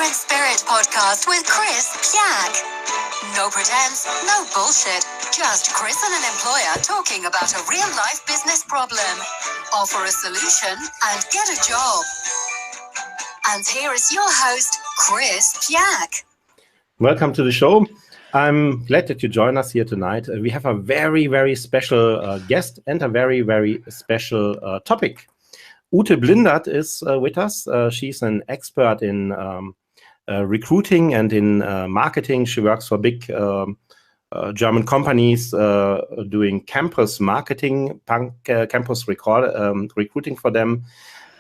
Different Spirit podcast with Chris Pyak. No pretense, no bullshit. Just Chris and an employer talking about a real-life business problem. Offer a solution and get a job. And here is your host, Chris Pyak. Welcome to the show. I'm glad that you join us here tonight. We have a very, very special guest and a very, very special topic. Ute Blindert is with us. She's an expert in recruiting and in marketing. She works for big German companies doing campus marketing, campus recruiting for them.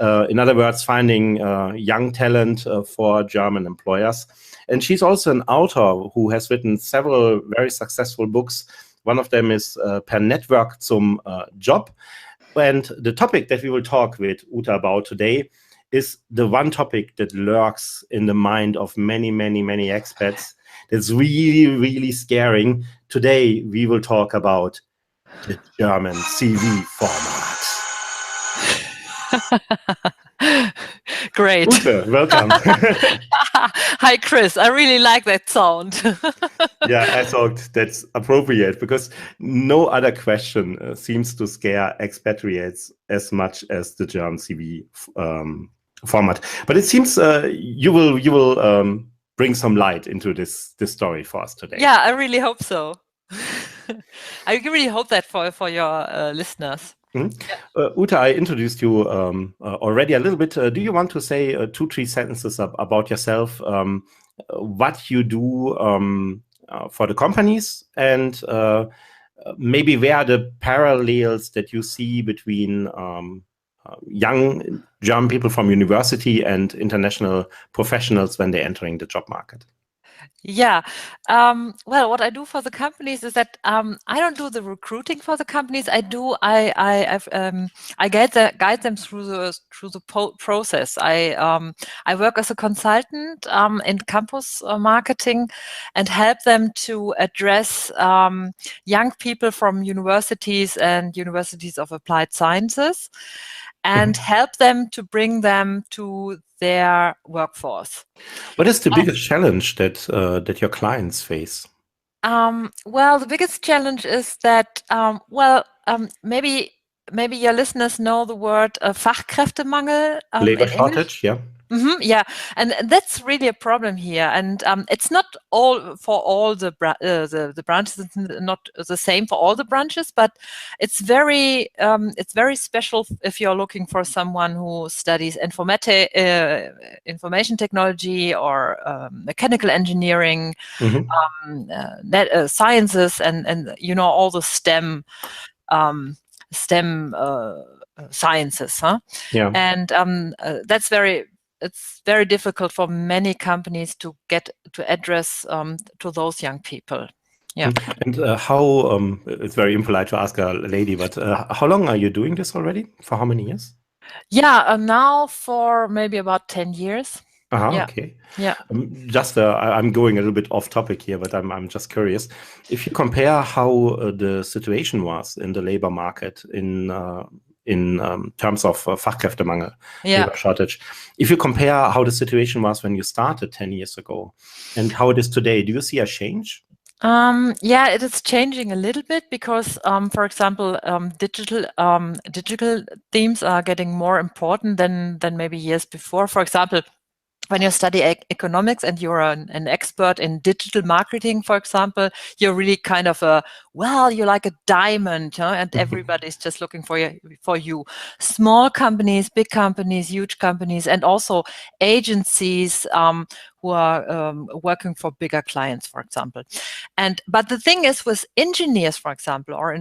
In other words, finding young talent for German employers. And she's also an author who has written several very successful books. One of them is Per Network zum Job. And the topic that we will talk with Ute about today is the one topic that lurks in the mind of many, many, many expats. That's really, really scaring. Today, we will talk about the German CV format. Great. Ute, welcome. Hi, Chris. I really like that sound. Yeah, I thought that's appropriate because no other question seems to scare expatriates as much as the German CV format. But it seems you will bring some light into this story for us today. Yeah, I really hope so. I really hope that for your listeners. Mm-hmm. Ute, I introduced you already a little bit. Do you want to say 2-3 sentences about yourself, what you do for the companies, and maybe where are the parallels that you see between young German people from university and international professionals when they're entering the job market? Yeah. Well, what I do for the companies is that I don't do the recruiting for the companies. I guide them through the process. I work as a consultant in campus marketing and help them to address young people from universities and universities of applied sciences, and help them to bring them to their workforce. What is the biggest challenge that your clients face? Well, the biggest challenge is that, maybe your listeners know the word Fachkräftemangel. Labor shortage, yeah. Mm-hmm, yeah, and that's really a problem here, and it's not all for all the branches. It's not the same for all the branches, but it's very special if you're looking for someone who studies information technology or mechanical engineering, sciences, and all the STEM sciences, huh? Yeah, and it's very difficult for many companies to address to those young people. Yeah. And how, it's very impolite to ask a lady, but how long are you doing this already? For how many years? Yeah, now for maybe about 10 years. Yeah. Okay. Yeah. I'm going a little bit off topic here, but I'm just curious. If you compare how the situation was in the labor market in terms of Fachkräftemangel, labor shortage, if you compare how the situation was when you started 10 years ago and how it is today, do you see a change? Yeah, it is changing a little bit because, for example, digital themes are getting more important than maybe years before. For example, when you study economics and you're an expert in digital marketing, for example, you're really kind of you're like a diamond, and everybody's just looking for you. Small companies, big companies, huge companies, and also agencies who are working for bigger clients, for example. But the thing is, with engineers, for example, or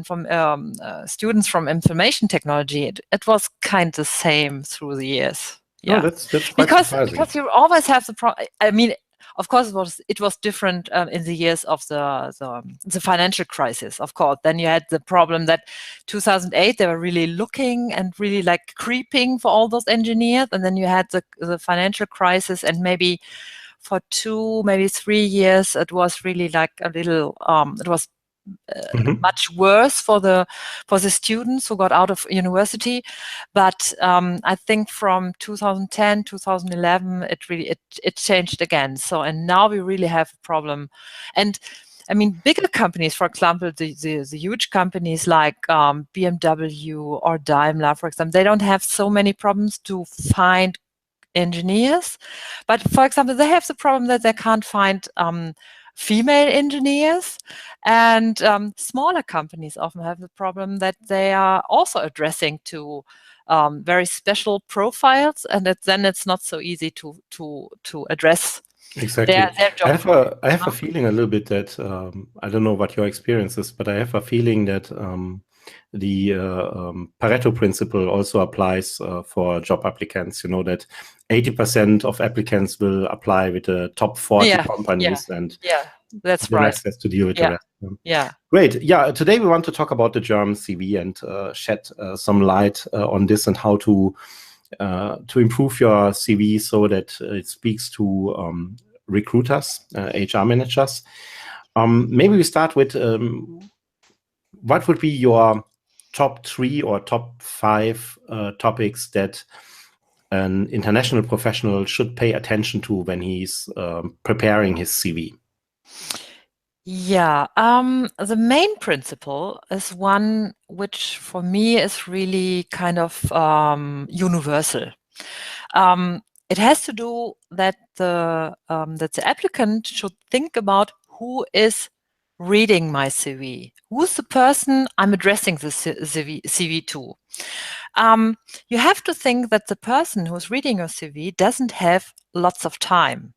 students from information technology, it was kind of the same through the years. Yeah, that's quite surprising. Because you always have the problem. I mean, of course, it was different in the years of the financial crisis. Of course, then you had the problem that 2008 they were really looking and really like creeping for all those engineers, and then you had the financial crisis, and maybe for 2, maybe 3 years, it was really like a little. It was much worse for the students who got out of university. But I think from 2010, 2011, it changed again. So, and now we really have a problem. And I mean, bigger companies, for example, the huge companies like BMW or Daimler, for example, they don't have so many problems to find engineers. But for example, they have the problem that they can't find female engineers, and smaller companies often have the problem that they are also addressing to very special profiles, and then it's not so easy to address Exactly. their job. I have a feeling a little bit that I don't know what your experience is, but I have a feeling that the Pareto principle also applies for job applicants. You know that 80% of applicants will apply with the top 40 companies, and that's the right. rest has to deal with the rest. Yeah. Great. Yeah. Today we want to talk about the German CV and shed some light on this and how to improve your CV so that it speaks to recruiters, HR managers. Maybe we start with what would be your top 3 or top 5 topics that an international professional should pay attention to when he's preparing his CV? Yeah, the main principle is one which for me is really kind of universal. It has to do that the applicant should think about who is reading my CV. Who's the person I'm addressing the CV to? You have to think that the person who's reading your CV doesn't have lots of time.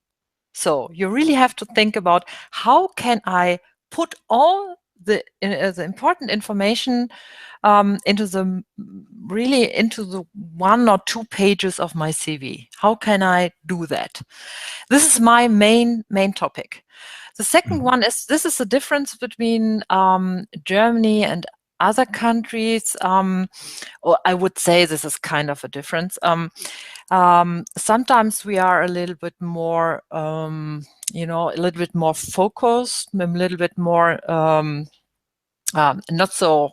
So you really have to think about how can I put all the important information into the 1 or 2 pages of my CV. How can I do that? This is my main topic. The second one is, this is the difference between Germany and other countries, or I would say this is kind of a difference. Sometimes we are a little bit more, a little bit more focused, a little bit more not so.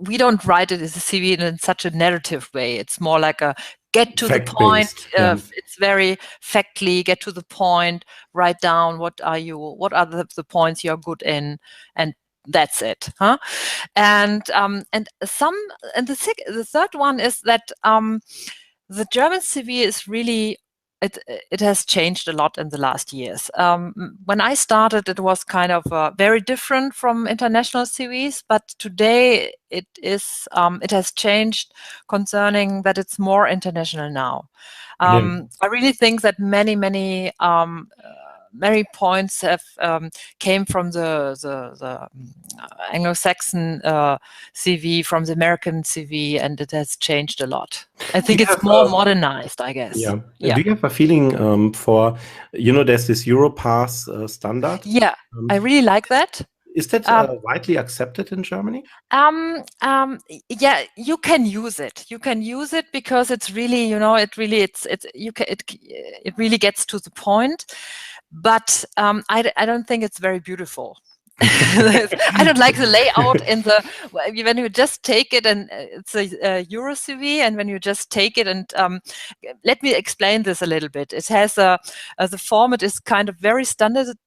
We don't write it as a CV in such a narrative way. It's more like a get to the point. It's very factly, get to the point, write down what are the points you're good in, and that's it. And the third one is that the German CV is really, it has changed a lot in the last years. When I started, it was kind of very different from international CVs, but today it has changed concerning that it's more international now. I really think that many points have came from the Anglo-Saxon CV, from the American CV, and it has changed a lot. I think it's more modernized, I guess. Yeah. Do you have a feeling for, there's this Europass standard? Yeah, I really like that. Is that widely accepted in Germany? Yeah, you can use it. You can use it because it's really, it really gets to the point. But I don't think it's very beautiful. I don't like the layout when you just take it, and it's a Euro CV, and when you just take it and let me explain this a little bit. It has the format is kind of very standardized,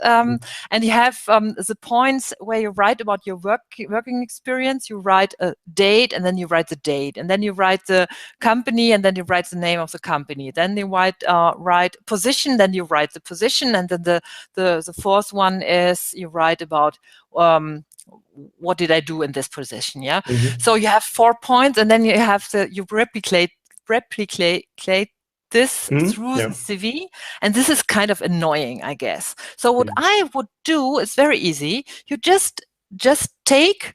and you have the points where you write about your working experience. You write a date, and then you write the date, and then you write the company, and then you write the name of the company. Then you write position, then you write the position, and then the fourth one is you write about what did I do in this position. Yeah. So you have 4 points, and then you replicate this through the CV, and this is kind of annoying, I guess. So what I would do is very easy. You just take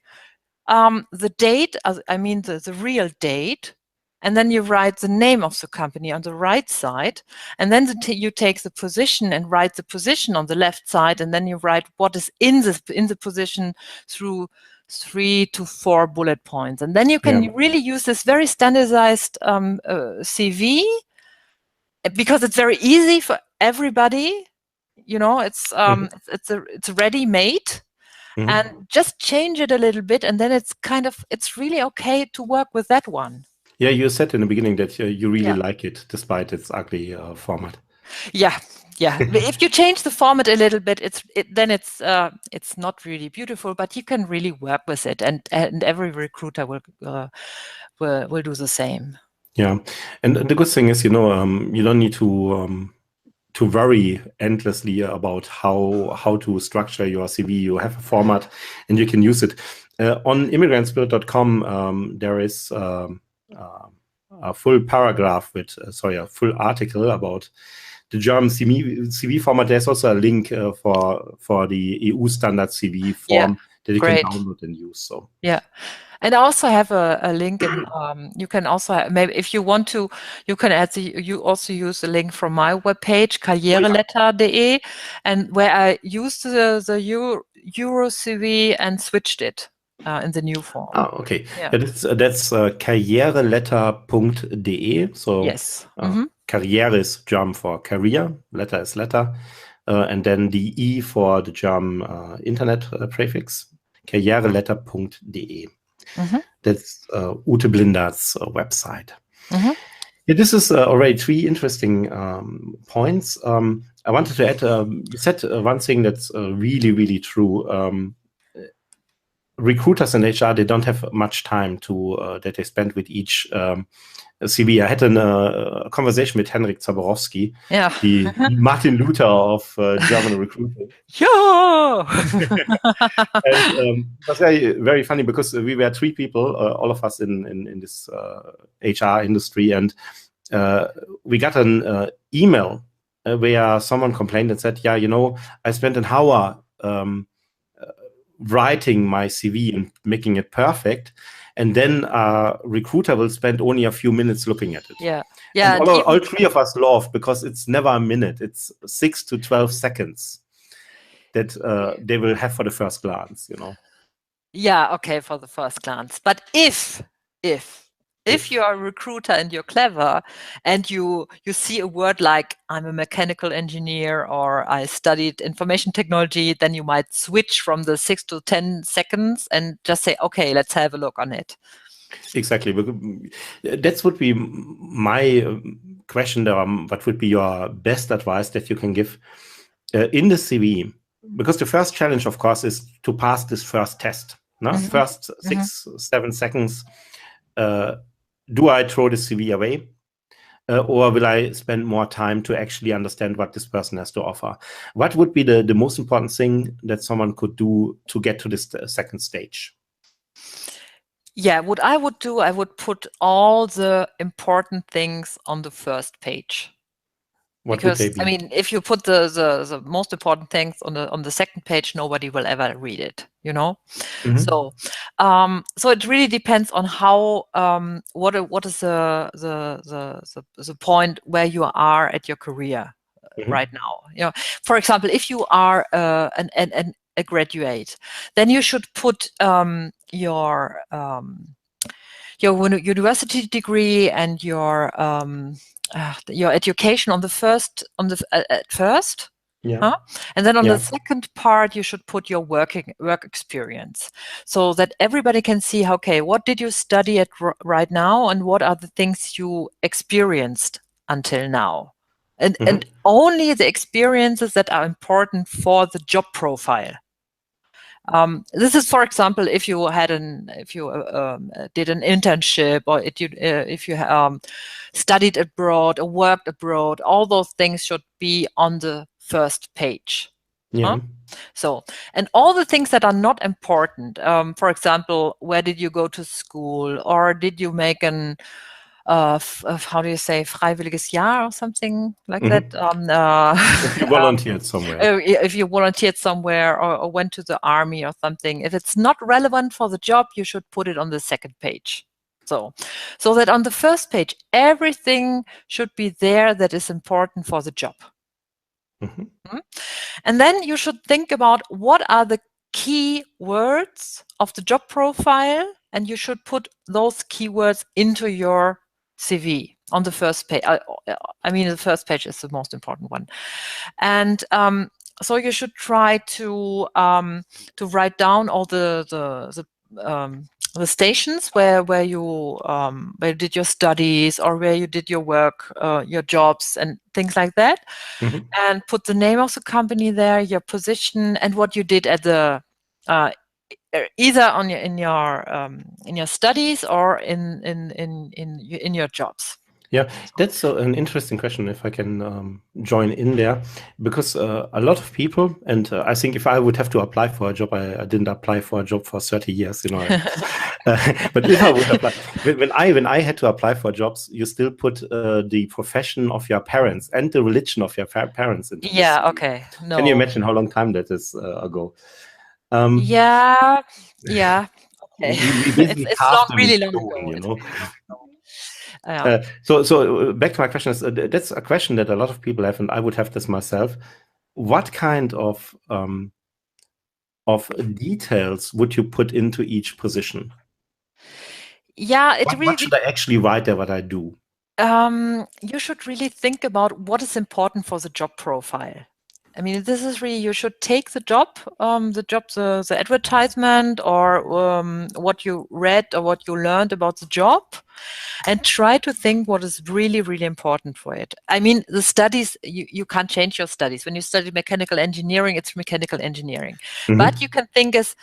the date, I mean the real date, and then you write the name of the company on the right side, and then you take the position and write the position on the left side, and then you write what is in the position through 3 to 4 bullet points, and then you can really use this very standardized CV, because it's very easy for everybody. it's ready made. And just change it a little bit, and then it's really okay to work with that one. Yeah, you said in the beginning that you really like it despite its ugly format. Yeah. If you change the format a little bit, then it's not really beautiful, but you can really work with it, and every recruiter will do the same. Yeah, and the good thing is, you don't need to worry endlessly about how to structure your CV. You have a format, and you can use it. On immigrantspirit.com, there is a full paragraph with a full article about the German CV format. There's also a link for the EU standard CV form that you can download and use. So yeah. And I also have a link, and you can also maybe, if you want to, you can you also use the link from my webpage, karriereletter.de, and where I used the Euro CV and switched it in the new form. Okay. Yeah. That's karriereletter.de. So yes. Karriere is German for career, letter is letter, and then the E for the German internet prefix, karriereletter.de. That's Ute Blindert's website. Yeah, this is already 3 interesting points. I wanted to add, you said one thing that's really, really true. Recruiters in HR, they don't have much time that they spend with each CV. I had a conversation with Henrik Zaborowski, the Martin Luther of German recruiting. Yeah. And it was very, very funny because we were 3 people, all of us in this HR industry, and we got an email where someone complained and said, yeah, I spent an hour writing my CV and making it perfect, and then a recruiter will spend only a few minutes looking at it. Yeah. And all 3 of us laughed because it's never a minute. It's 6 to 12 seconds that they will have for the first glance, Yeah, okay, for the first glance. But if you are a recruiter and you're clever, and you see a word like I'm a mechanical engineer or I studied information technology, then you might switch from the 6 to 10 seconds and just say, okay, let's have a look on it. Exactly. That would be my question. What would be your best advice that you can give in the CV? Because the first challenge, of course, is to pass this first test. No? First 6, 7 seconds. Do I throw the CV away? Or will I spend more time to actually understand what this person has to offer? What would be the most important thing that someone could do to get to this second stage? Yeah, what I would do, I would put all the important things on the first page. What would they be? I mean, if you put the most important things on the second page, nobody will ever read it, So it really depends on how what is the point where you are at your career right now. For example, if you are a graduate, then you should put your university degree and your education at first. Yeah. And then on the second part, you should put your work experience, so that everybody can see, okay, what did you study right now, and what are the things you experienced until now, and only the experiences that are important for the job profile. This is, for example, if you did an internship, or if you studied abroad or worked abroad. All those things should be on the first page. Yeah. So, and all the things that are not important. For example, where did you go to school, or did you make an how do you say, freiwilliges Jahr or something like that? If you volunteered somewhere. If you volunteered somewhere, or went to the army or something. If it's not relevant for the job, you should put it on the second page. So that on the first page, everything should be there that is important for the job. And then you should think about what are the key words of the job profile, and you should put those keywords into your CV. on the first page. I mean, the first page is the most important one, and so you should try to write down all the stations where you did your studies or where you did your work, your jobs and things like that, and put the name of the company there, your position, and what you did at the either on in your studies or in your jobs. Yeah, that's an interesting question, if I can join in there, because a lot of people, and I think if I would have to apply for a job, I didn't apply for a job for 30 years, you know. But if I would apply, when I had to apply for jobs, you still put the profession of your parents and the religion of your parents into this. Okay. No. Can you imagine how long time that is ago? Yeah. Okay. We basically it's carved them in really long stone, ago. you know. Yeah. So back to my question is that's a question that a lot of people have, and I would have this myself. What kind of details would you put into each position? Yeah, What should I actually write there? What I do? You should really think about what is important for the job profile. I mean, this is really, you should take the job, the advertisement, or what you read or what you learned about the job, and try to think what is really, really important for it. I mean, the studies, you can't change your studies. When you study mechanical engineering, it's mechanical engineering. But you can think as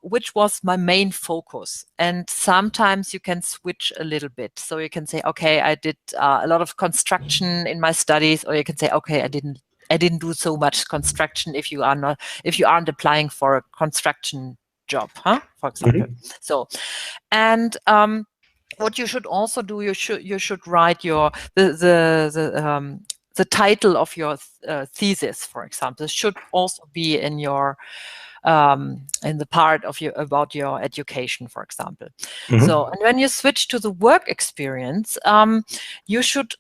which was my main focus. And sometimes you can switch a little bit. So you can say, okay, I did a lot of construction in my studies, or you can say, okay, I didn't do so much construction if you aren't applying for a construction job, for example. So, and what you should also do, you should write the title of your thesis, for example. It should also be in your in the part of about your education, for example. So, and when you switch to the work experience, you should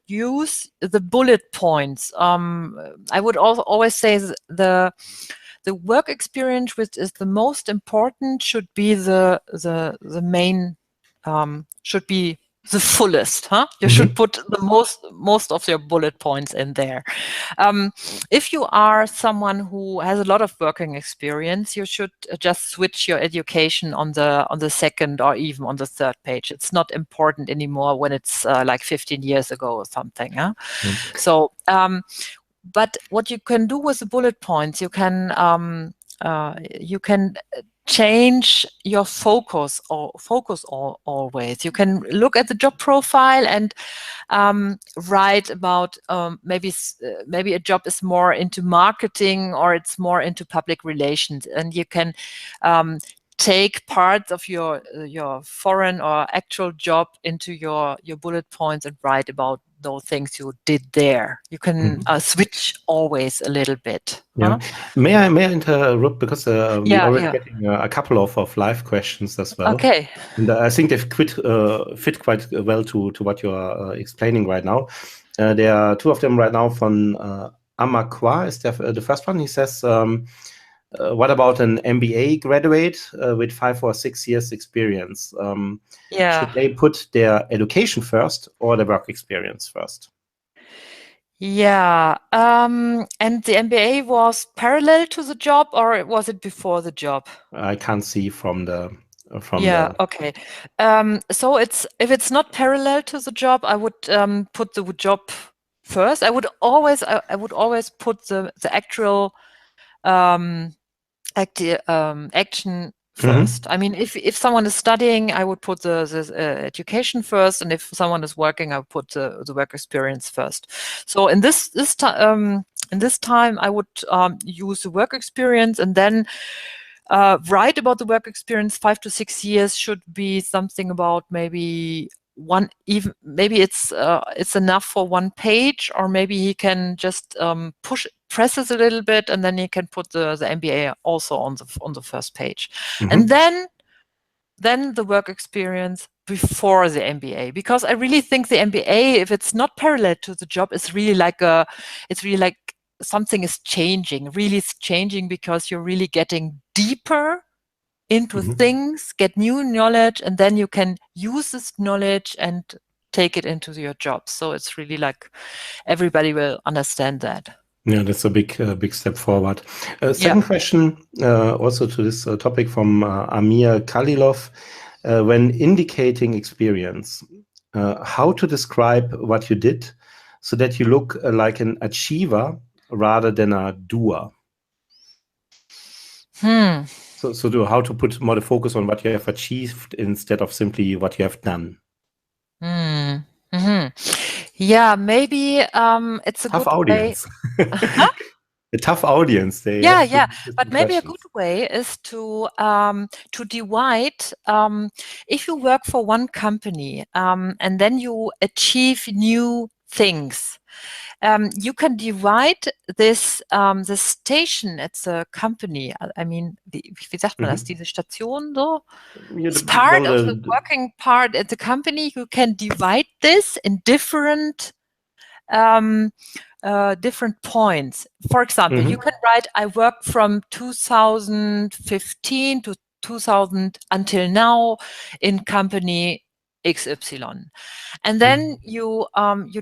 use the bullet points. I would also always say the work experience, which is the most important, should be the main, should be the fullest, You should put the most of your bullet points in there. If you are someone who has a lot of working experience, you should just switch your education on the second or even on the third page. It's not important anymore when it's like 15 years ago or something. So, but what you can do with the bullet points, you can change your focus always. You can look at the job profile and write about maybe a job is more into marketing or it's more into public relations, and you can take parts of your foreign or actual job into your bullet points and write about those things you did there. You can switch always a little bit. Yeah. May I interrupt, because we already getting a couple of live questions as well. Okay. And I think they've fit quite well to what you are explaining right now. There are two of them right now from Amakwa is the first one. He says, what about an MBA graduate with 5 or 6 years experience? Should they put their education first or the work experience first? Yeah. And the MBA was parallel to the job, or was it before the job? I can't see from the okay. So if it's not parallel to the job, I would put the job first. I would always put the actual action first. I mean, if someone is studying, I would put the education first, and if someone is working, I would put the work experience first. So in this time, I would use the work experience, and then write about the work experience. 5 to 6 years should be something about maybe maybe it's enough for 1 page, or maybe he can just presses a little bit, and then he can put the MBA also on the first page, and then the work experience before the MBA, because I really think the MBA, if it's not parallel to the job, it's really like something is changing, because you're really getting deeper into things, get new knowledge, and then you can use this knowledge and take it into your job. So it's really like everybody will understand that. Yeah, that's a big step forward. Second question, also to this topic from Amir Khalilov. When indicating experience, how to describe what you did so that you look like an achiever rather than a doer? So how to put more the focus on what you have achieved instead of simply what you have done? Yeah, maybe it's a Tough good audience. way. A tough audience. They Yeah, have yeah. different But maybe a questions. good way is to divide. If you work for one company and then you achieve new things, you can divide this the station at the company. I mean, wie sagt man das? Diese Station so? It's part of the working part at the company. You can divide this in different different points. For example, you can write, I worked from 2015 to 2000 until now in company XY. And then you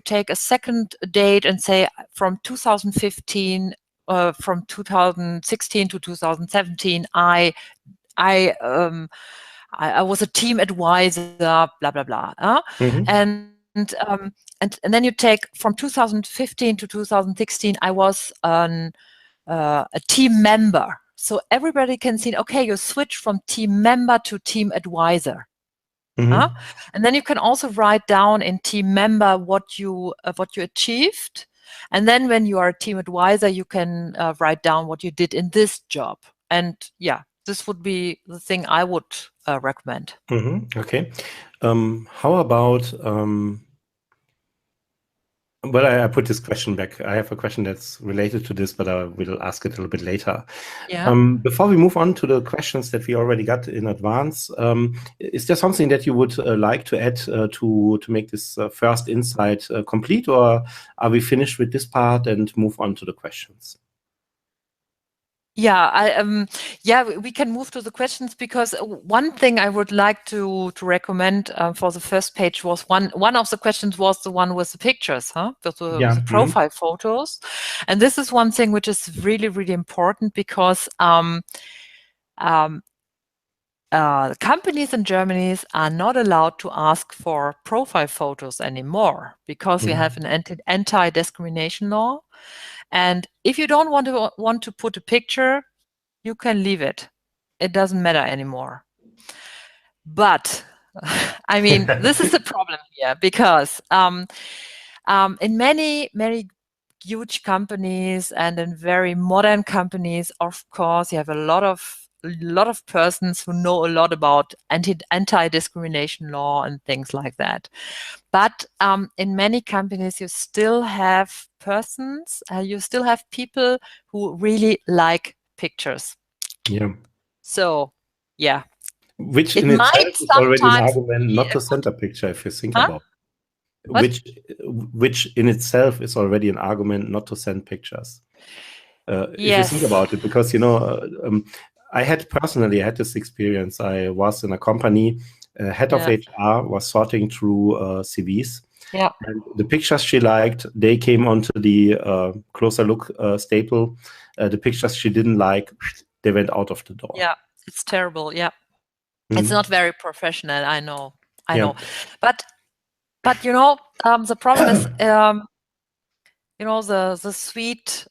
take a second date and say from 2015, from 2016 to 2017, I was a team advisor, blah blah blah. And then you take from 2015 to 2016, I was a team member. So everybody can see, okay, you switch from team member to team advisor. And then you can also write down in team member what you achieved. And then when you are a team advisor, you can write down what you did in this job. And yeah, this would be the thing I would recommend. Okay. How about well, I put this question back. I have a question that's related to this, but I will ask it a little bit later. Yeah. Before we move on to the questions that we already got in advance, is there something that you would like to add to make this first insight complete, or are we finished with this part and move on to the questions? Yeah, we can move to the questions, because one thing I would like to recommend for the first page was one of the questions was the one with the pictures, with the profile photos, and this is one thing which is really, really important, because companies in Germany are not allowed to ask for profile photos anymore, because we have an anti-discrimination law. And if you don't want to put a picture, you can leave it. It doesn't matter anymore. But I mean, this is the problem here, because in many huge companies and in very modern companies, of course, you have a lot of persons who know a lot about anti-discrimination law and things like that. But in many companies, you still have persons, you still have people who really like pictures. Yeah. So, yeah. Which in itself is already an argument not to send a picture, if you think about it. Which in itself is already an argument not to send pictures. If you think about it, because, you know, I had this experience. I was in a company, head of HR was sorting through CVs. Yeah. And the pictures she liked, they came onto the closer look staple. The pictures she didn't like, they went out of the door. Yeah, it's terrible. Yeah. It's not very professional. I know. But you know, the problem is, you know, the sweet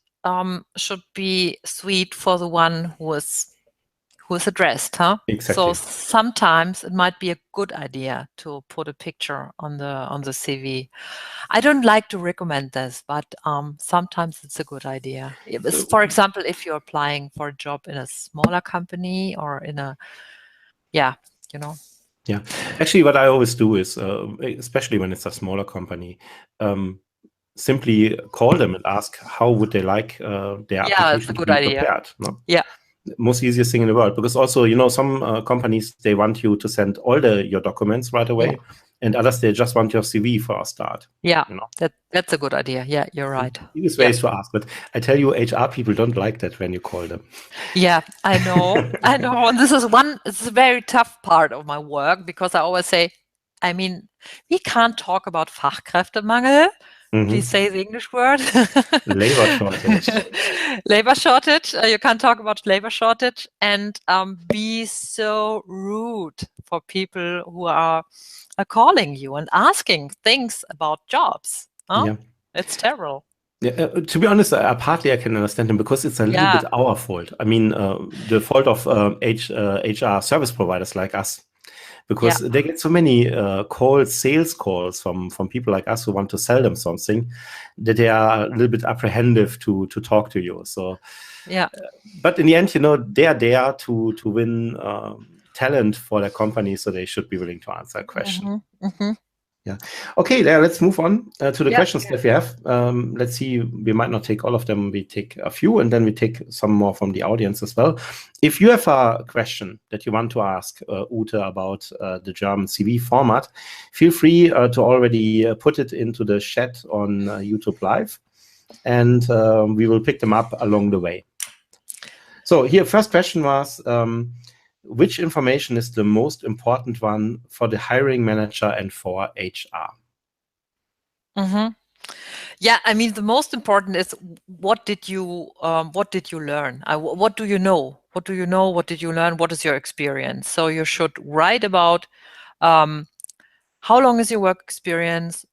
should be sweet for the one who is addressed, Exactly. So sometimes it might be a good idea to put a picture on the CV. I don't like to recommend this, but sometimes it's a good idea. For example, if you're applying for a job in a smaller company or in a, you know. Yeah, actually, what I always do is, especially when it's a smaller company, simply call them and ask how would they like their application to be prepared. No? Yeah. Most easiest thing in the world, because also, you know, some companies, they want you to send all your documents right away, and others, they just want your CV for a start. Yeah, you know? that's a good idea. Yeah, you're right. Easiest ways to ask, but I tell you, HR people don't like that when you call them. Yeah, I know. And this is it's a very tough part of my work, because I always say, I mean, we can't talk about Fachkräftemangel. Please say the English word. Labor shortage. Labor shortage. You can't talk about labor shortage and be so rude for people who are calling you and asking things about jobs. Huh? Yeah. It's terrible. Yeah, to be honest, partly I can understand him because it's a little bit our fault. I mean, the fault of HR service providers like us, because they get so many calls, sales calls from people like us who want to sell them something, that they are a little bit apprehensive to talk to you. So, but in the end, they are there to win talent for their company, so they should be willing to answer a question. Yeah. Okay, let's move on to the questions that we have. Let's see, we might not take all of them. We take a few and then we take some more from the audience as well. If you have a question that you want to ask Ute about the German CV format, feel free to already put it into the chat on YouTube Live, and we will pick them up along the way. So here, first question was, which information is the most important one for the hiring manager and for HR? Yeah, I mean, the most important is what did you learn? What do you know? What do you know? What did you learn? What is your experience? So you should write about how long is your work experience?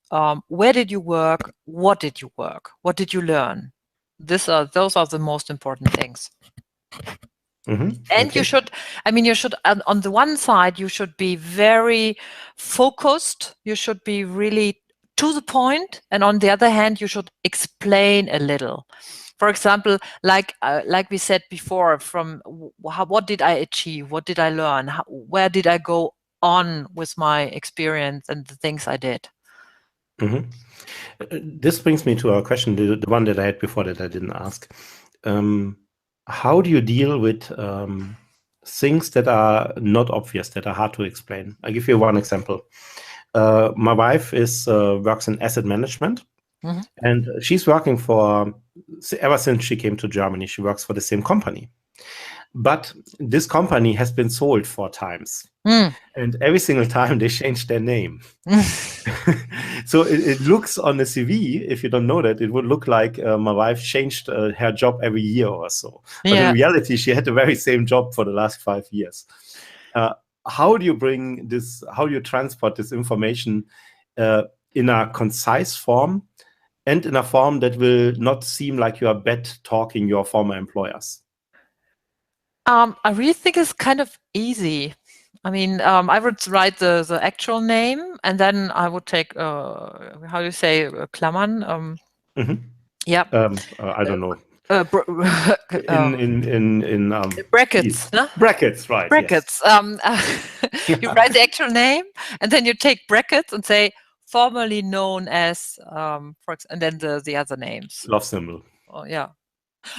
Where did you work? What did you work? What did you learn? Those are the most important things. And you should, on the one side, you should be very focused. You should be really to the point. And on the other hand, you should explain a little. For example, like we said before, what did I achieve? What did I learn? Where did I go on with my experience and the things I did? This brings me to a question, the one that I had before that I didn't ask. How do you deal with things that are not obvious, that are hard to explain? I'll give you one example. My wife works in asset management, and she's working ever since she came to Germany, she works for the same company. But this company has been sold 4 times. And every single time they changed their name. So it looks on the CV, if you don't know that, it would look like my wife changed her job every year or so. But in reality, she had the very same job for the last 5 years. How do you transport this information in a concise form and in a form that will not seem like you are bad talking your former employers? I really think it's kind of easy. I mean, I would write the actual name, and then I would take how do you say Klammern? Yeah. I don't know. In brackets, no? Brackets, right? Brackets. Yes. You write the actual name, and then you take brackets and say formerly known as, and then the other names. Love symbol. Oh, yeah.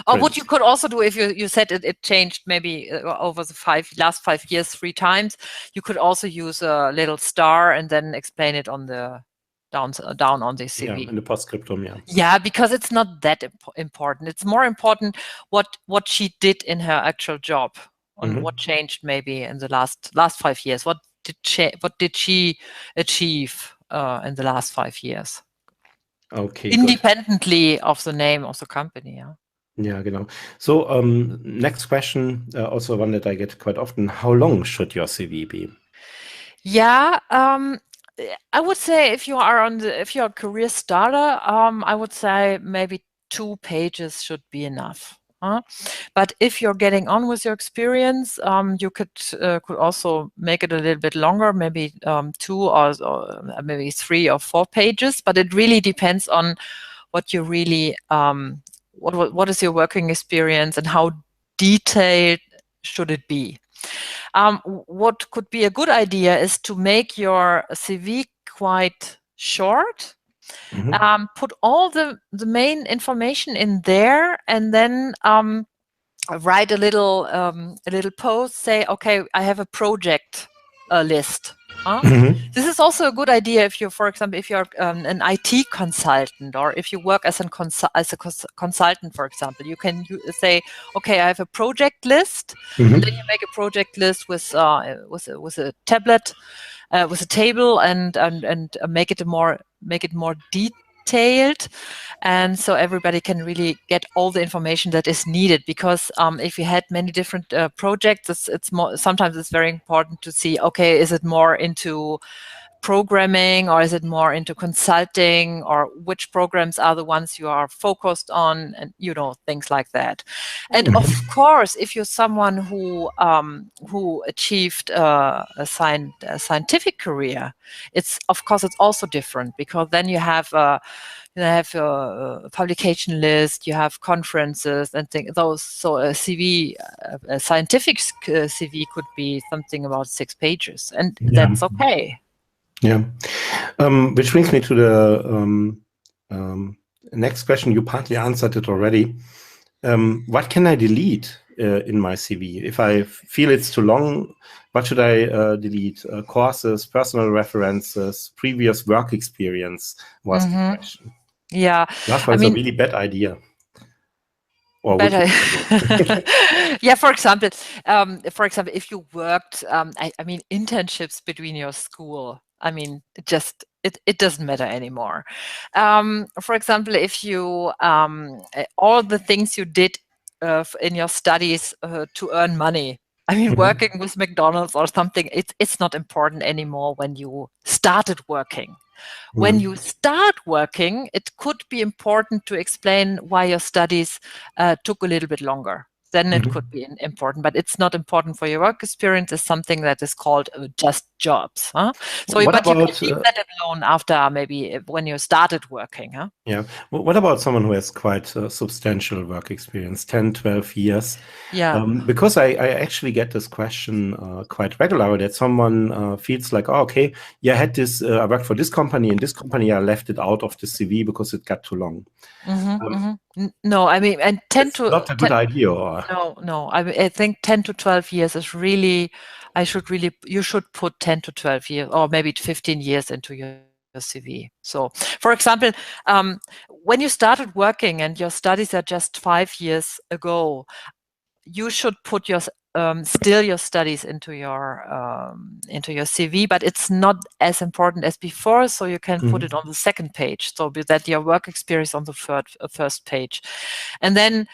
Or what you could also do, if you said it changed maybe over the last 5 years 3 times, you could also use a little star and then explain it on the down on the CV. Yeah, in the postscriptum, yeah. Yeah, because it's not that important. It's more important what she did in her actual job, and what changed maybe in the last 5 years. What did she achieve in the last 5 years? Okay. Independently of the name of the company, yeah. Yeah, genau. So next question, also one that I get quite often. How long should your CV be? Yeah, I would say if you're a career starter, I would say maybe 2 pages should be enough. But if you're getting on with your experience, you could also make it a little bit longer, maybe 2 or maybe 3 or 4 pages. But it really depends on what you really what is your working experience and how detailed should it be. What could be a good idea is to make your CV quite short. Put all the main information in there, and then write a little post. Say, okay, I have a project list. This is also a good idea if you, for example, if you're an IT consultant, or if you work as a consultant, for example, you can say, okay, I have a project list, and then you make a project list with a tablet, with a table, and make it more detailed, and so everybody can really get all the information that is needed. Because if you had many different projects, sometimes it's very important to see, okay, is it more into programming, or is it more into consulting, or which programs are the ones you are focused on, and things like that. And of course, if you're someone who achieved a scientific career, it's also different, because then you have a publication list, you have conferences and those. So a CV, a scientific CV could be something about 6 pages, and that's okay. Yeah. Which brings me to the next question. You partly answered it already. What can I delete in my CV? If I feel it's too long, what should I delete? Courses, personal references, previous work experience was the question. Yeah. That was a really bad idea. Yeah, for example, if you worked, I mean, internships between your school, I mean, it doesn't matter anymore. For example, if you all the things you did in your studies to earn money, I mean, working with McDonald's or something, it's not important anymore when you started working. When you start working, it could be important to explain why your studies took a little bit longer. Then it could be important, but it's not important for your work experience. It's something that is called just jobs. Huh? So, you can leave that alone after maybe when you started working. Huh? Yeah. What about someone who has quite substantial work experience, 10, 12 years? Yeah. Because I actually get this question quite regularly, that someone feels like, oh, okay, yeah, I had this, I worked for this company, and this company, I left it out of the CV because it got too long. No, I mean, and 10 to not a good idea. Or? No. I think 10 to 12 years is really. You should put 10 to 12 years, or maybe 15 years into your CV. So, for example, when you started working and your studies are just 5 years ago, you should put your studies into your CV, but it's not as important as before. So you can put it on the second page, so that your work experience on the first page, and then.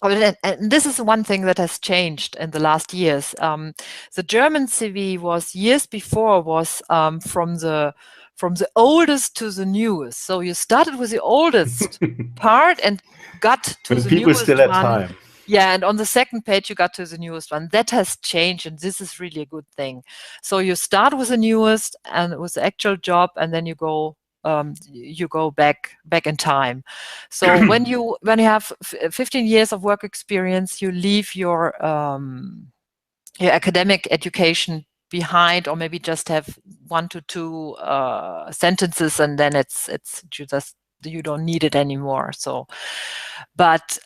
And this is one thing that has changed in the last years. The German CV was years before from the oldest to the newest. So you started with the oldest part and got to the newest still had one. Time. Yeah, and on the second page you got to the newest one. That has changed, and this is really a good thing. So you start with the newest and with the actual job, and then you go back in time. So when you have 15 years of work experience, you leave your academic education behind, or maybe just have 1 to 2 sentences, and then it's you don't need it anymore. So, but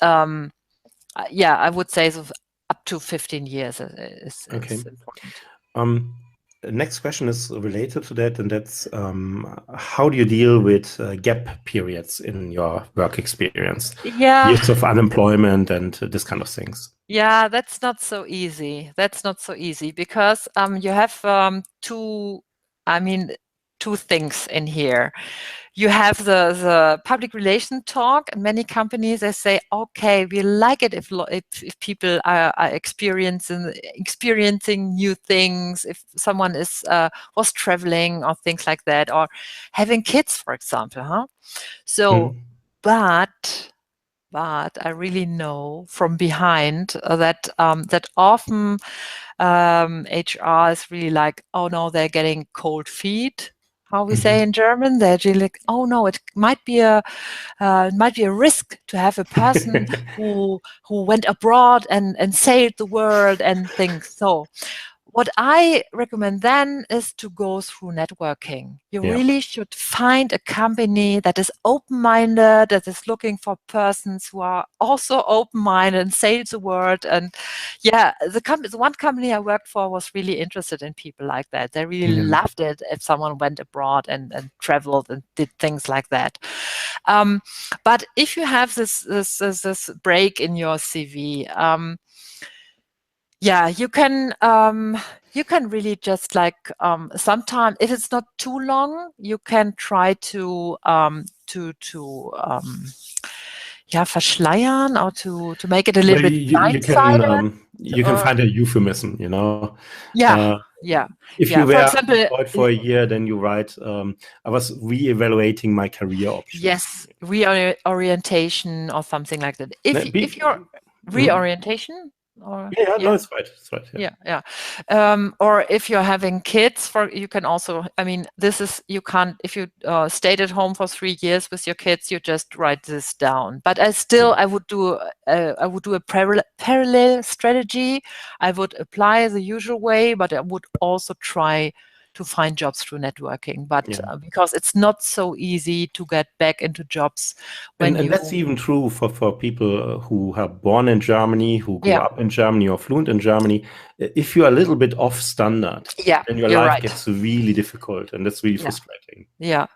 yeah, I would say so up to 15 years is important. The next question is related to that, and that's how do you deal with gap periods in your work experience? Yeah. Years of unemployment and this kind of things. Yeah, that's not so easy. Because you have two things in here. You have the public relation talk, and many companies, they say, okay, we like it if people are experiencing new things, if someone was traveling or things like that, or having kids, for example. Huh? So, but I really know from behind that often HR is really like, oh no, they're getting cold feet. How we say in German, they're really like, oh no, it might be a risk to have a person who went abroad and sailed the world and things. So what I recommend then is to go through networking. You really should find a company that is open-minded, that is looking for persons who are also open-minded and sales the word. And the one company I worked for was really interested in people like that. They really loved it if someone went abroad and traveled and did things like that. But if you have this break in your CV, you can really just like sometimes if it's not too long, you can try to verschleiern or to make it a little bit blindsided. You can find a euphemism, you know. If you For were example, employed for a year, then you write, I was re-evaluating my career options. Yes, reorientation or something like that. If you're reorientation. Or, no, it's right. It's right. Or if you're having kids, you can also. I mean, you can't. If you stayed at home for 3 years with your kids, you just write this down. But I would do a parallel strategy. I would apply the usual way, but I would also try to find jobs through networking, but because it's not so easy to get back into jobs. And that's even true for people who are born in Germany, who grew up in Germany or fluent in Germany. If you are a little bit off standard, then your life gets really difficult, and that's really frustrating. Yeah,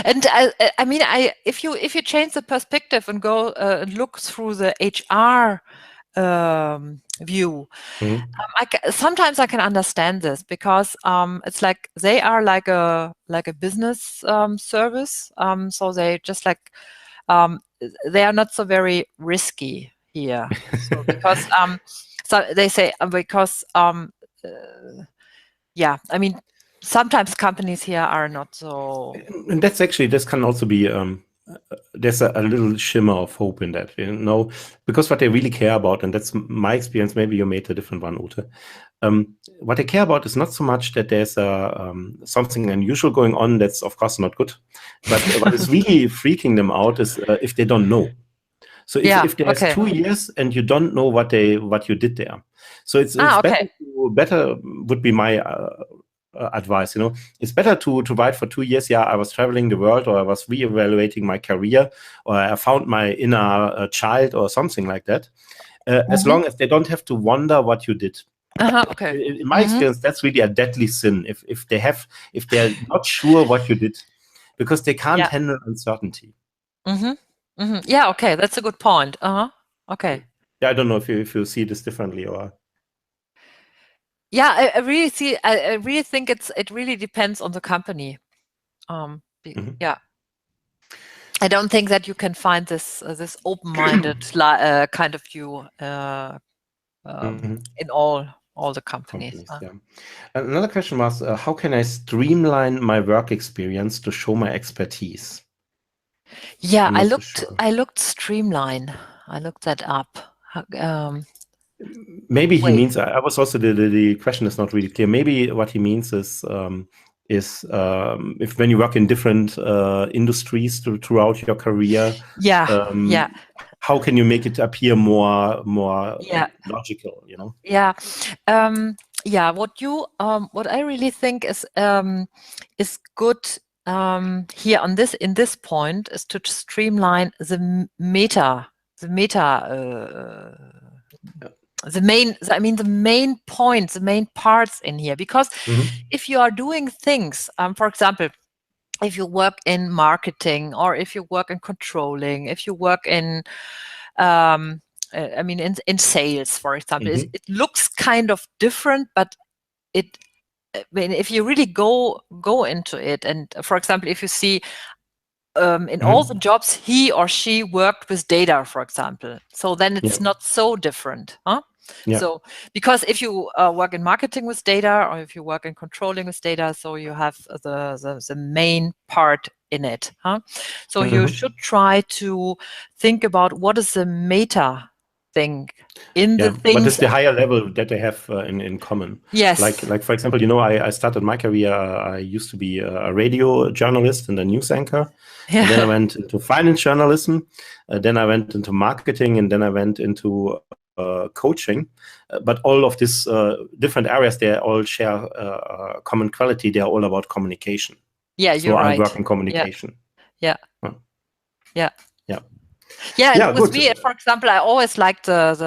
and I mean, if you change the perspective and go look through the HR view. Sometimes I can understand this because it's like they are like a business service. So they just like they are not so very risky here. So because so they say because I mean sometimes companies here are not so. And this can also be. There's a little shimmer of hope in that, you know, because what they really care about, and that's my experience, maybe you made a different one, Ute. What they care about is not so much that there's something unusual going on that's, of course, not good. But what is really freaking them out is if they don't know. So if there's 2 years and you don't know what you did there. So it's better would be my advice, you know. It's better to write for 2 years. I was traveling the world, or I was reevaluating my career, or I found my inner child, or something like that. As long as they don't have to wonder what you did. In my experience, that's really a deadly sin. If they're not sure what you did, because they can't handle uncertainty. Yeah. Okay, that's a good point. Okay. Yeah, I don't know if you see this differently or. Yeah, I really think it really depends on the company. Yeah, I don't think that you can find this open-minded kind of view in all the companies. Another question was, how can I streamline my work experience to show my expertise? Yeah, I looked streamline. I looked that up. Maybe he means, I was also, the question is not really clear. Maybe what he means is if when you work in different industries throughout your career, how can you make it appear more logical, you know? What I really think is good here in this point is to streamline the main points, the main parts in here, because if you are doing things, for example, if you work in marketing, or if you work in controlling, if you work in in sales, for example, it looks kind of different, but if you really go into it, and for example, if you see in all the jobs he or she worked with data, for example, so then it's not so different, huh? So because if you work in marketing with data, or if you work in controlling with data, so you have the main part in it, huh? So you should try to think about what is the meta thing in the things. But it's the higher level that they have in common. Yes. Like for example, you know, I started my career. I used to be a radio journalist and a news anchor. And then I went into finance journalism. Then I went into marketing, and then I went into coaching, but all of these different areas, they all share common quality. They are all about communication. Yeah, So you're I right. work in communication. Yeah. Huh. Yeah. Yeah. Yeah, Yeah, and with good. me, for example, I always liked liked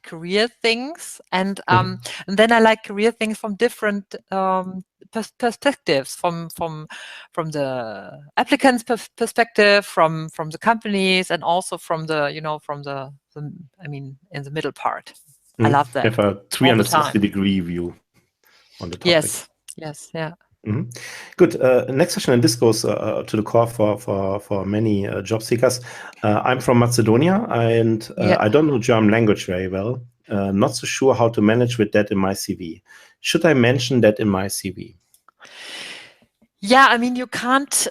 career things, and then I like career things from different perspectives, from the applicant's perspective, from the companies, and also from the from the I mean in the middle part. I love that. Have a 360-degree view on the topic. Yes. Yes. Yeah. Good. Next question, and this goes to the core for many job seekers. I'm from Macedonia, and I don't know German language very well. Not so sure how to manage with that in my CV. Should I mention that in my CV? Yeah, I mean, you can't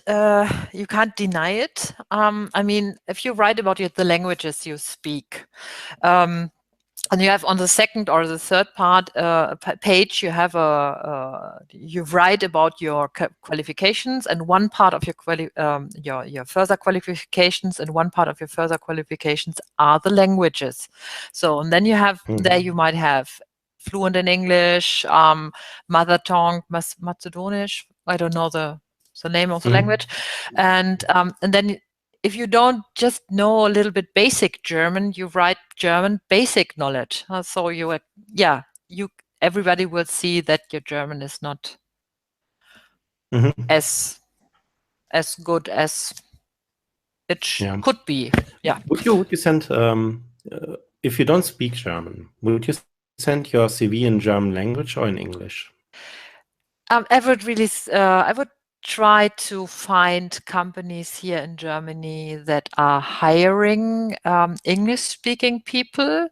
deny it. I mean, if you write about the languages you speak, and you have on the second or the third part page, you have you write about your qualifications, and one part of your further qualifications, and one part of your further qualifications are the languages. So, and then you have there you might have fluent in English, mother tongue, Macedonisch. I don't know the name of the language, and then if you don't just know a little bit basic German, you write German basic knowledge. So everybody will see that your German is not as good as it could be. Yeah. Would you send if you don't speak German, would you send your CV in German language or in English? I would try to find companies here in Germany that are hiring English-speaking people.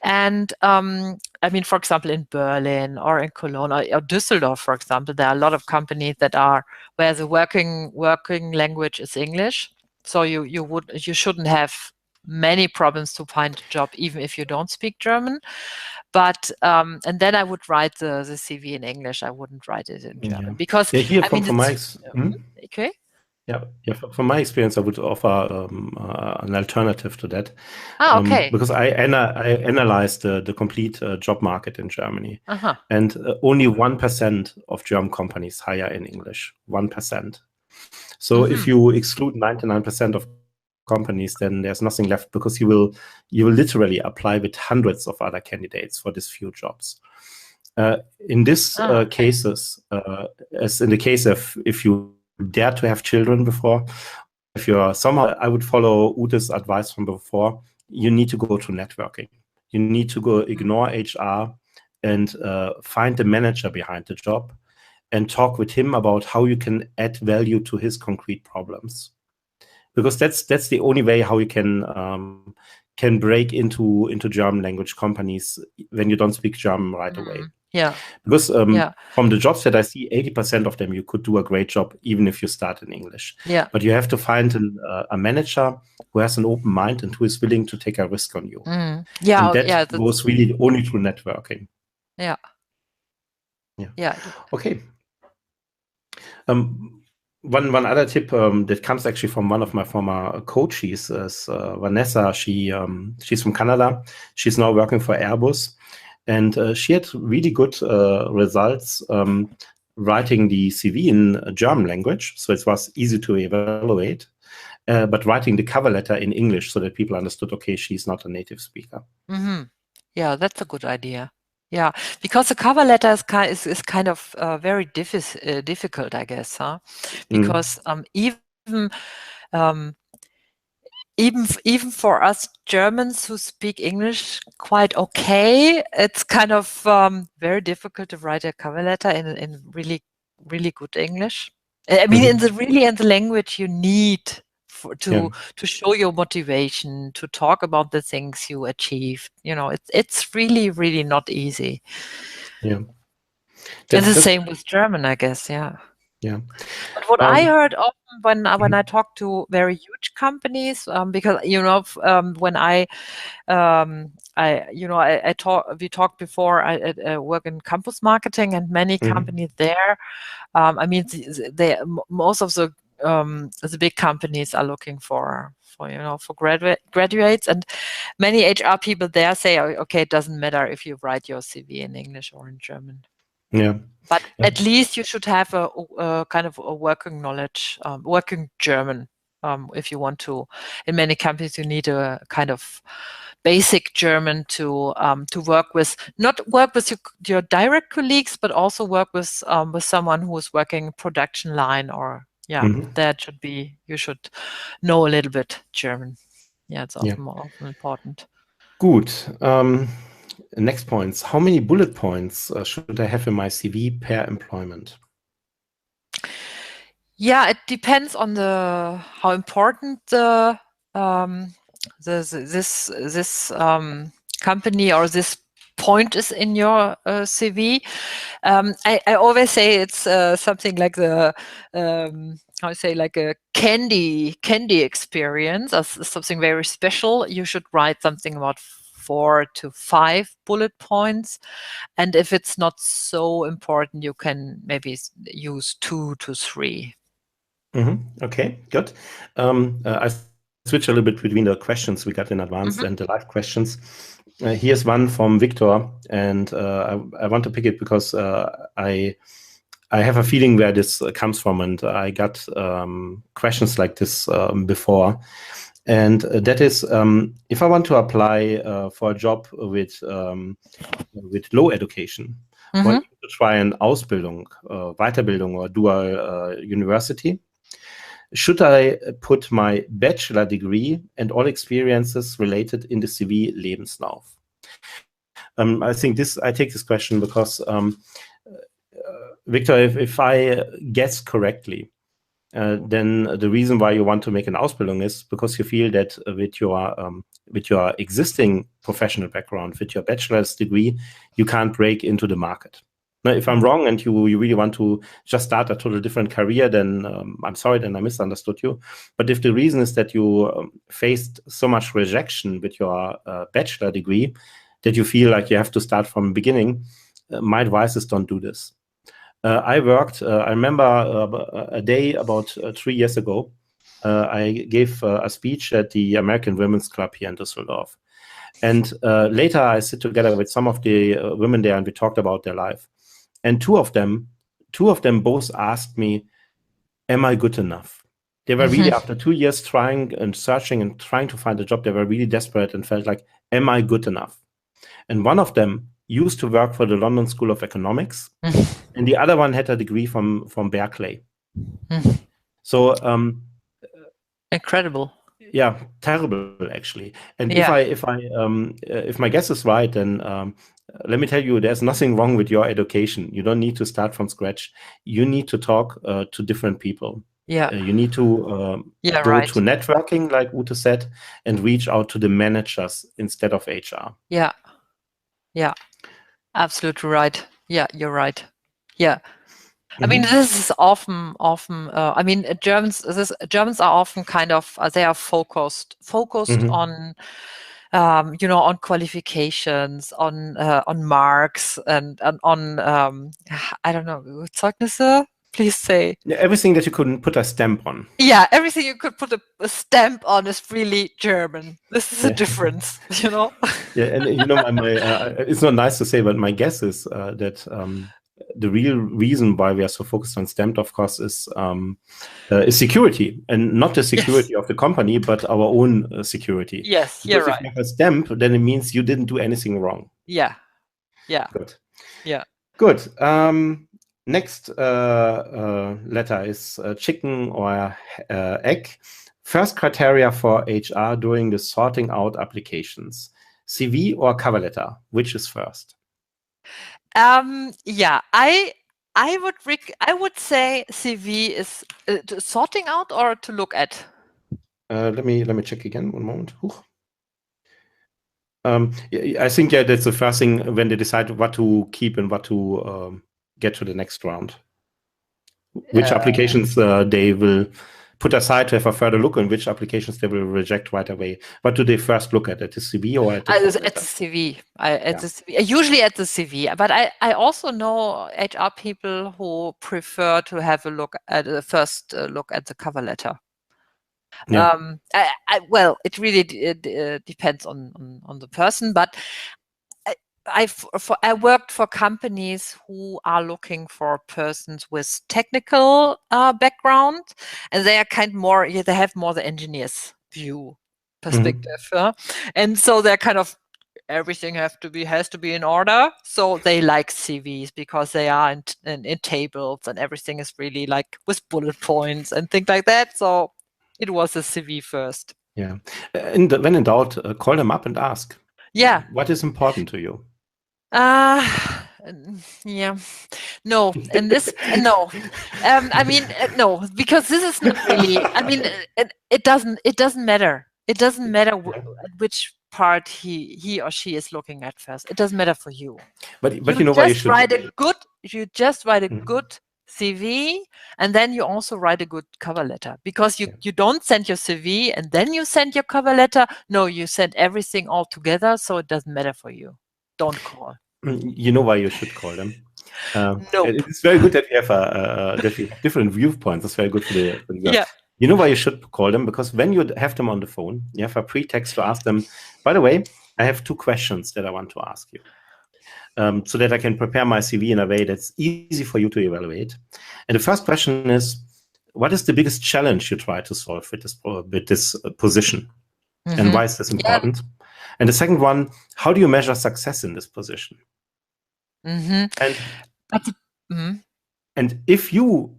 And I mean, for example, in Berlin or in Cologne or Düsseldorf, for example, there are a lot of companies that are where the working language is English. So you shouldn't have many problems to find a job, even if you don't speak German. But and then I would write the CV in English. I wouldn't write it in German because here I mean, from my okay. Yeah, from my experience, I would offer an alternative to that. Okay. Because I analyzed the complete job market in Germany, and only 1% of German companies hire in English. 1%. So if you exclude 99% of companies, then there's nothing left, because you will literally apply with hundreds of other candidates for these few jobs. In this cases, as in the case of if you dare to have children before, if you're somehow, I would follow Ute's advice from before. You need to go to networking. You need to go ignore HR and find the manager behind the job and talk with him about how you can add value to his concrete problems. Because that's the only way how you can break into German language companies when you don't speak German right away. Yeah. Because from the jobs that I see, 80% of them you could do a great job even if you start in English. Yeah. But you have to find a manager who has an open mind and who is willing to take a risk on you. Yeah. And that goes really only through networking. Yeah. Yeah. Yeah. Okay. One other tip that comes actually from one of my former coaches is Vanessa. She's from Canada. She's now working for Airbus, and she had really good results writing the CV in German language, so it was easy to evaluate. But writing the cover letter in English so that people understood, okay, she's not a native speaker. Yeah, that's a good idea. Yeah, because the cover letter is kind of very difficult, I guess, huh? Because even for us Germans who speak English quite okay, it's kind of very difficult to write a cover letter in really good English. I mean, in the language you need to show your motivation, to talk about the things you achieved. It's really not easy. Yeah. And the same with German, I guess. Yeah. Yeah. But what I heard often when I talk to very huge companies, because when we talked before, I work in campus marketing, and many companies there. I mean, most of the big companies are looking for for graduates, and many HR people there say, okay, it doesn't matter if you write your CV in English or in German. Yeah. But at least you should have a kind of a working knowledge, working German. If you want to, in many companies, you need a kind of basic German to work with, not work with your direct colleagues, but also work with someone who is working production line, or that should be, you should know a little bit German. Yeah, it's often important. Good. Next points. How many bullet points should I have in my CV per employment? Yeah, it depends on how important this company or this point is in your CV. I always say it's something like the how I say, like a candy experience, as something very special. You should write something about 4 to 5 bullet points, and if it's not so important, you can maybe use 2 to 3. Okay, good. I switch a little bit between the questions we got in advance and the live questions. Here's one from Victor, and I want to pick it because I have a feeling where this comes from, and I got questions like this before. And that is, if I want to apply for a job with low education, want to try an Ausbildung, Weiterbildung, or dual university, should I put my bachelor degree and all experiences related in the CV Lebenslauf? I take this question because, Victor, if I guess correctly, then the reason why you want to make an Ausbildung is because you feel that with your existing professional background, with your bachelor's degree, you can't break into the market. Now, if I'm wrong and you really want to just start a total different career, then I'm sorry, then I misunderstood you. But if the reason is that you faced so much rejection with your bachelor degree that you feel like you have to start from the beginning, my advice is don't do this. I remember a day about 3 years ago, I gave a speech at the American Women's Club here in Düsseldorf. And later I sit together with some of the women there and we talked about their life. And two of them both asked me, am I good enough? They were really, after 2 years trying and searching and trying to find a job, they were really desperate and felt like, am I good enough? And one of them used to work for the London School of Economics, and the other one had a degree from Berkeley. So incredible. Yeah, terrible actually. And if my guess is right, then let me tell you, there's nothing wrong with your education. You don't need to start from scratch. You need to talk to different people. Yeah. You need to go to networking, like Ute said, and reach out to the managers instead of HR. Yeah. Yeah. Absolutely right. Yeah, you're right. Yeah. I mean, this is often. I mean, Germans are often kind of they are focused on, on qualifications, on marks, and on I don't know, Zeugnisse. Please say. Yeah, everything that you couldn't put a stamp on. Yeah, everything you could put a stamp on is really German. This is a difference, Yeah, and it's not nice to say, but my guess is that the real reason why we are so focused on stamped, of course, is security, and not the security of the company, but our own security. Yes, you're right. If you have a stamp, then it means you didn't do anything wrong. Yeah. Yeah. Good. Yeah. Good. Next letter is chicken or egg. First criteria for HR during the sorting out applications: CV or cover letter? Which is first? Yeah, I would say CV is sorting out or to look at. Let me check again. 1 moment. I think that's the first thing when they decide what to keep and what to get to the next round. Which applications they will put aside to have a further look, and which applications they will reject right away. What do they first look at the CV or at the at the CV? Usually at the CV, but I also know HR people who prefer to have a look at first look at the cover letter. Yeah. Well, it really depends on the person, but I worked for companies who are looking for persons with technical background, and they are kind more. They have more the engineer's view perspective, and so they're kind of everything has to be in order. So they like CVs because they are in tables, and everything is really like with bullet points and things like that. So it was a CV first. Yeah. And when in doubt, call them up and ask. Yeah. What is important to you? Yeah, no, and this no, I mean no, because this is not really. I mean, it doesn't matter. It doesn't matter which part he or she is looking at first. It doesn't matter for you. But you know why you should. You just write a good CV, and then you also write a good cover letter, because you don't send your CV and then you send your cover letter. No, you send everything all together, so it doesn't matter for you. Don't call. You know why you should call them. Nope. It's very good that you have different viewpoints. It's very good for the Yeah. You know why you should call them? Because when you have them on the phone, you have a pretext to ask them, by the way, I have 2 questions that I want to ask you. So that I can prepare my CV in a way that's easy for you to evaluate. And the first question is, what is the biggest challenge you try to solve with this position? And why is this important? And the second one, how do you measure success in this position? And if you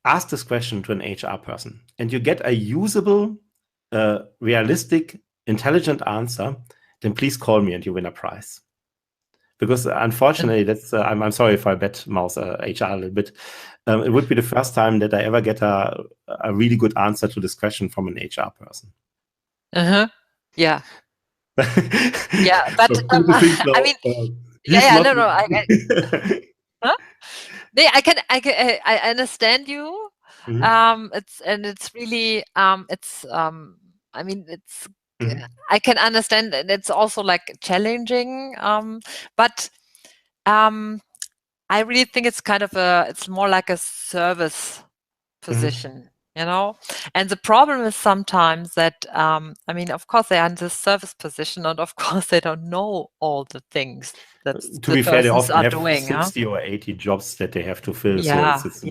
ask this question to an HR person and you get a usable, realistic, intelligent answer, then please call me and you win a prize. Because unfortunately, that's I'm sorry if I bet mouse HR a little bit. It would be the first time that I ever get a really good answer to this question from an HR person. Yeah. Yeah, but I mean, huh? I understand you. It's really I mean, it's I can understand that it's also like challenging, but I really think it's kind of it's more like a service position, you know. And the problem is sometimes that I mean, of course they are in this service position, and of course they don't know all the things that to be fair, they often have doing, 60 or 80 jobs that they have to fill. Yeah, so it's so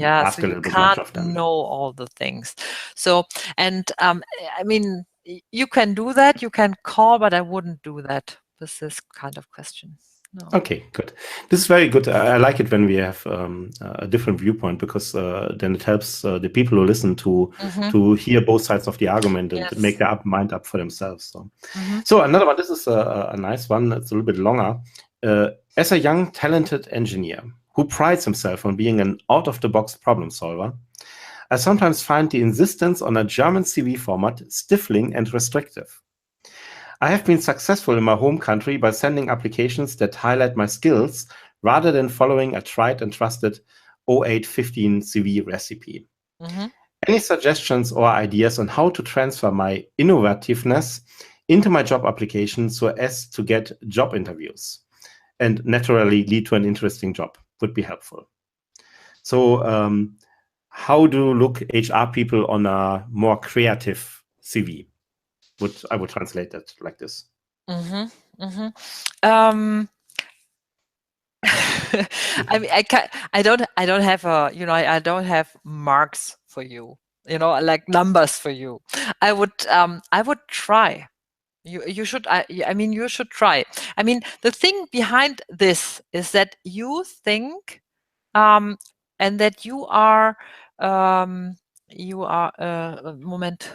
you can't know all the things. So, and I mean, you can do that, you can call, but I wouldn't do that with this kind of question. No. Okay, good. This is very good. I like it when we have a different viewpoint, because then it helps the people who listen to hear both sides of the argument and make their mind up for themselves. So another one. This is a nice one. It's a little bit longer. As a young, talented engineer who prides himself on being an out-of-the-box problem solver, I sometimes find the insistence on a German CV format stifling and restrictive. I have been successful in my home country by sending applications that highlight my skills rather than following a tried and trusted 0815 CV recipe. Any suggestions or ideas on how to transfer my innovativeness into my job application so as to get job interviews and naturally lead to an interesting job would be helpful. So how do look HR people on a more creative CV? I would translate that like this. I mean, I don't have I don't have marks for you, like numbers for you. I would try. You should. I mean, you should try. I mean, the thing behind this is that you think, and that you are moment.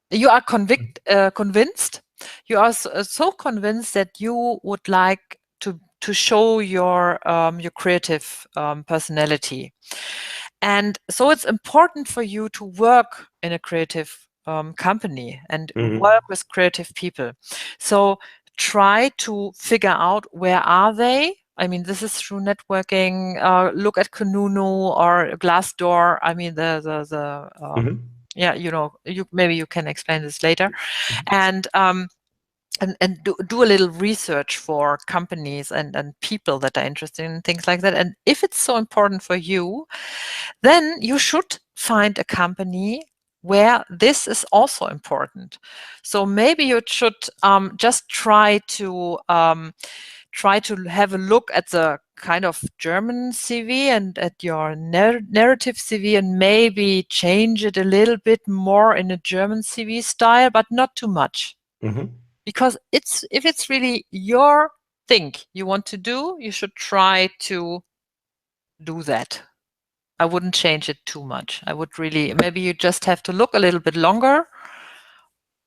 You are convinced. You are so convinced that you would like to show your creative personality, and so it's important for you to work in a creative company and work with creative people. So try to figure out where are they. I mean, this is through networking. Look at Kununu or Glassdoor. I mean, yeah, maybe you can explain this later, and do a little research for companies and people that are interested in things like that. And if it's so important for you, then you should find a company where this is also important. So maybe you should just try to have a look at the kind of German CV and at your narrative CV, and maybe change it a little bit more in a German CV style, but not too much. Because if it's really your thing you want to do, you should try to do that. I wouldn't change it too much. I would really, maybe you just have to look a little bit longer.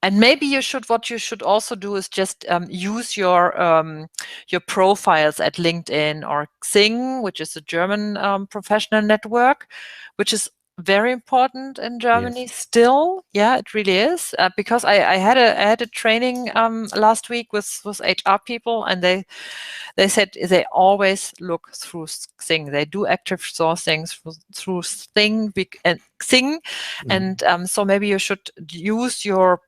And maybe what you should also do is just use your profiles at LinkedIn or Xing, which is a German professional network, which is very important in Germany still. Yeah, it really is. Because I had a training last week with HR people, and they said they always look through Xing. They do active sourcing through Xing and Xing. And so maybe you should use your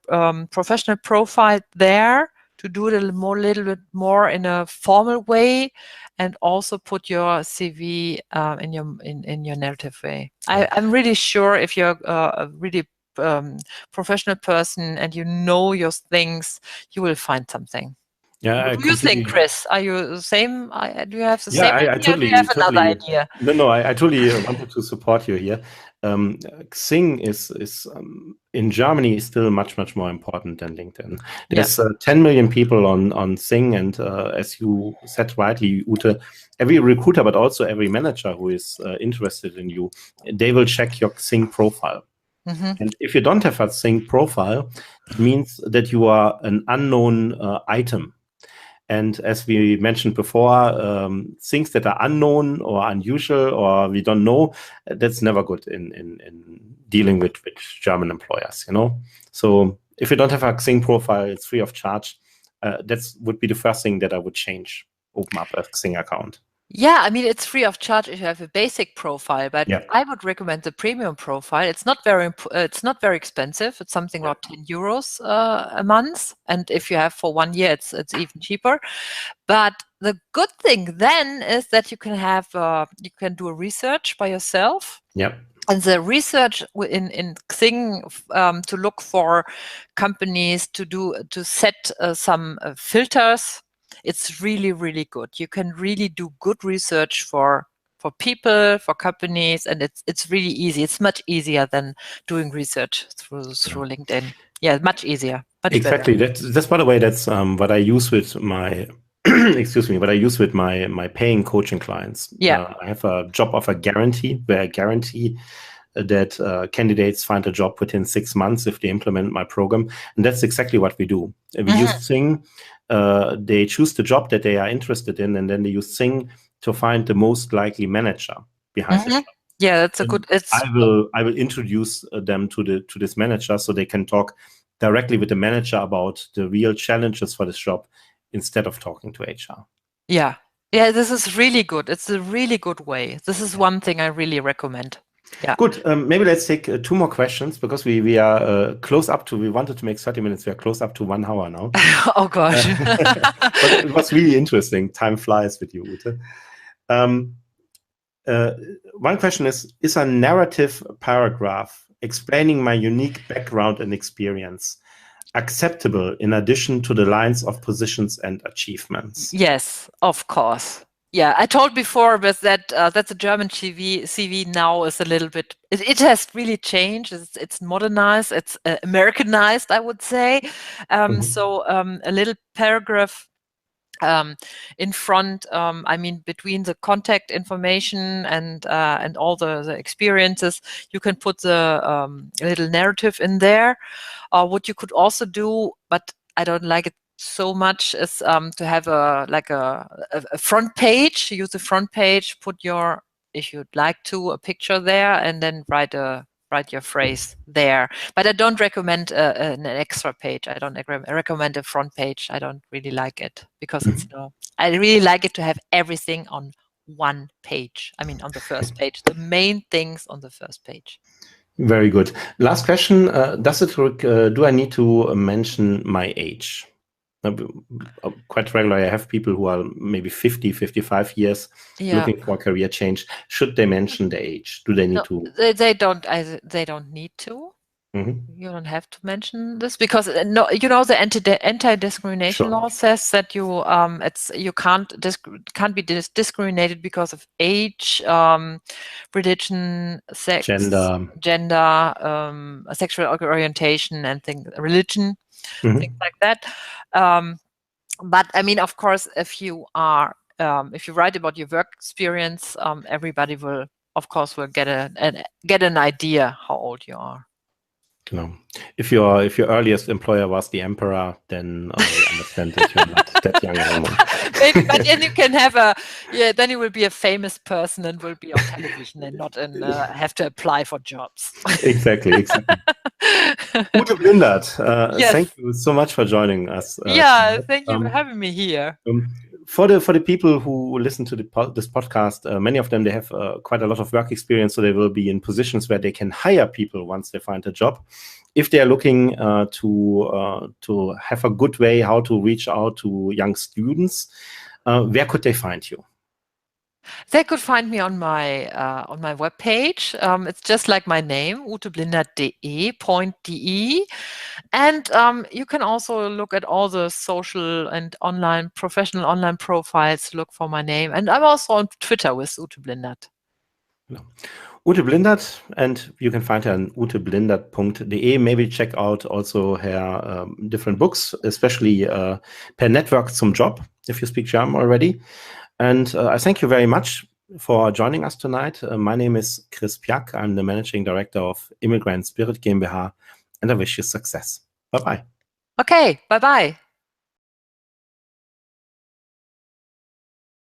professional profile there to do it a little bit more in a formal way, and also put your CV in your narrative way. I'm really sure if you're a really professional person and you know your things, you will find something. Yeah, What do you think, Chris? Are you the same? Do you have the same I idea, or do you have another idea? No, I totally wanted to support you here. Xing is in Germany is still much more important than LinkedIn. There's 10 million people on Xing, and as you said rightly, Ute, every recruiter, but also every manager who is interested in you, they will check your Xing profile. And if you don't have a Xing profile, it means that you are an unknown item. And as we mentioned before, things that are unknown or unusual or we don't know, that's never good in dealing with German employers, you know. So if you don't have a Xing profile, it's free of charge. That would be the first thing that I would change. Open up a Xing account. Yeah, I mean, it's free of charge if you have a basic profile, but I would recommend the premium profile. It's not very expensive. It's something about 10 euros a month, and if you have for 1 year, it's even cheaper. But the good thing then is that you can do a research by yourself. And the research in Xing to look for companies to set some filters. It's really, really good. You can really do good research for people, for companies, and it's really easy. It's much easier than doing research through LinkedIn. Yeah, much easier. Exactly. That's by the way, that's what I use with my what I use with my paying coaching clients. I have a job offer guarantee where I guarantee that candidates find a job within 6 months if they implement my program. And that's exactly what we do. We use Xing. They choose the job that they are interested in, and then they use Xing to find the most likely manager behind the job. Yeah, that's a good. I will introduce them to this manager so they can talk directly with the manager about the real challenges for this job instead of talking to HR. Yeah, this is really good. It's a really good way. This is one thing I really recommend. Yeah. Good. Maybe let's take 2 more questions because we are close up to. We wanted to make 30 minutes. We are close up to 1 hour now. Oh gosh! But it was really interesting. Time flies with you, Ute. One question is a narrative paragraph explaining my unique background and experience acceptable in addition to the lines of positions and achievements? Yes, of course. Yeah, I told before, but that a German CV now is a little bit. It has really changed. It's modernized. It's Americanized, I would say. So a little paragraph in front. I mean, between the contact information and all the experiences, you can put the little narrative in there. What you could also do, but I don't like it so much, is to have a front page. Use the front page, put your, if you'd like to, a picture there, and then write your phrase there. But I don't recommend an extra page. I don't recommend a front page. I don't really like it because I really like it to have everything on one page. I mean, on the first page, the main things on the first page. Very good. Last question. Do I need to mention my age? Quite regularly, I have people who are maybe 50, 55 years looking for a career change. Should they mention the age? Do they need to? They don't. They don't need to. You don't have to mention this because no, the anti-discrimination law says that you can't be discriminated because of age, religion, sex, gender, sexual orientation, and religion, things like that. But I mean, of course, if you write about your work experience, everybody will get an idea how old you are. If your earliest employer was the emperor, then we understand that you're not that young anymore. Maybe, but then you can have then you will be a famous person and will be on television and not have to apply for jobs. Exactly. Ute Blindert, yes. Thank you so much for joining us. Thank you for having me here. For the people who listen to this podcast, many of them, they have quite a lot of work experience, so they will be in positions where they can hire people once they find a job. If they are looking to have a good way how to reach out to young students, where could they find you? They could find me on my webpage. It's just like my name, uteblindert.de. And you can also look at all the social and professional online profiles, look for my name. And I'm also on Twitter with Ute Blindert. Ute Blindert, and you can find her on uteblindert.de. Maybe check out also her different books, especially Per Network zum Job, if you speak German already. And I thank you very much for joining us tonight. My name is Chris Pyak. I'm the Managing Director of Immigrant Spirit GmbH, and I wish you success. Bye-bye. Okay, bye-bye.